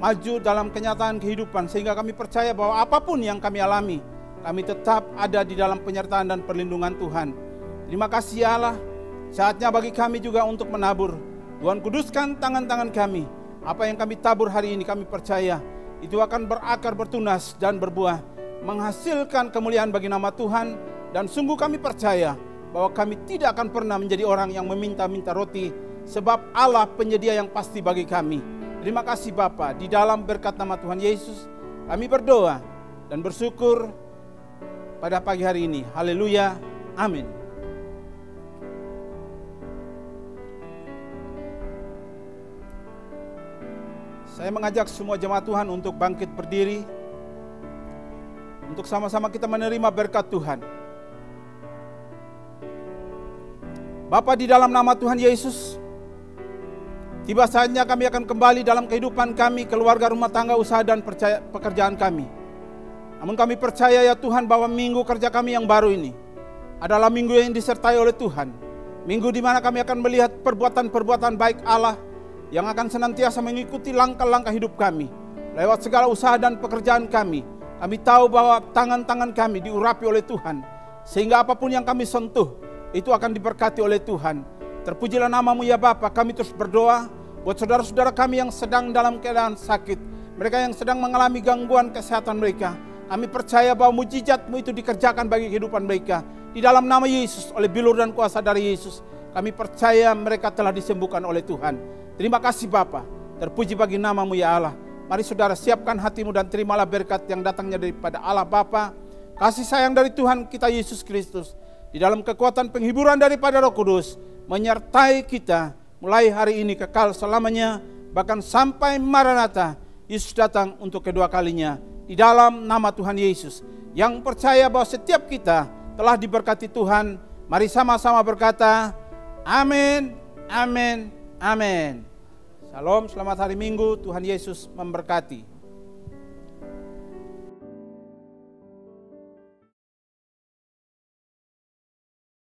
maju dalam kenyataan kehidupan, sehingga kami percaya bahwa apapun yang kami alami, kami tetap ada di dalam penyertaan dan perlindungan Tuhan. Terima kasih Allah. Saatnya bagi kami juga untuk menabur. Tuhan, kuduskan tangan-tangan kami. Apa yang kami tabur hari ini, kami percaya itu akan berakar, bertunas, dan berbuah, menghasilkan kemuliaan bagi nama Tuhan. Dan sungguh kami percaya bahwa kami tidak akan pernah menjadi orang yang meminta-minta roti, sebab Allah penyedia yang pasti bagi kami. Terima kasih Bapa, di dalam berkat nama Tuhan Yesus kami berdoa dan bersyukur pada pagi hari ini. Haleluya, amin. Saya mengajak semua jemaat Tuhan untuk bangkit berdiri, untuk sama-sama kita menerima berkat Tuhan. Bapa, di dalam nama Tuhan Yesus, tiba saatnya kami akan kembali dalam kehidupan kami, keluarga, rumah tangga, usaha, dan pekerjaan kami. Namun kami percaya ya Tuhan bahwa minggu kerja kami yang baru ini adalah minggu yang disertai oleh Tuhan. Minggu di mana kami akan melihat perbuatan-perbuatan baik Allah yang akan senantiasa mengikuti langkah-langkah hidup kami. Lewat segala usaha dan pekerjaan kami, kami tahu bahwa tangan-tangan kami diurapi oleh Tuhan, sehingga apapun yang kami sentuh, itu akan diberkati oleh Tuhan. Terpujilah namamu ya Bapa. Kami terus berdoa buat saudara-saudara kami yang sedang dalam keadaan sakit, mereka yang sedang mengalami gangguan kesehatan mereka. Kami percaya bahwa mujizat-Mu itu dikerjakan bagi kehidupan mereka. Di dalam nama Yesus, oleh bilur dan kuasa dari Yesus, kami percaya mereka telah disembuhkan oleh Tuhan. Terima kasih Bapa. Terpuji bagi namamu ya Allah. Mari saudara siapkan hatimu dan terimalah berkat yang datangnya daripada Allah Bapa, kasih sayang dari Tuhan kita Yesus Kristus, di dalam kekuatan penghiburan daripada Roh Kudus, menyertai kita mulai hari ini kekal selamanya, bahkan sampai Maranatha, Yesus datang untuk kedua kalinya. Di dalam nama Tuhan Yesus, yang percaya bahwa setiap kita telah diberkati Tuhan, mari sama-sama berkata, amin, amin, amin. Shalom, selamat hari Minggu, Tuhan Yesus memberkati.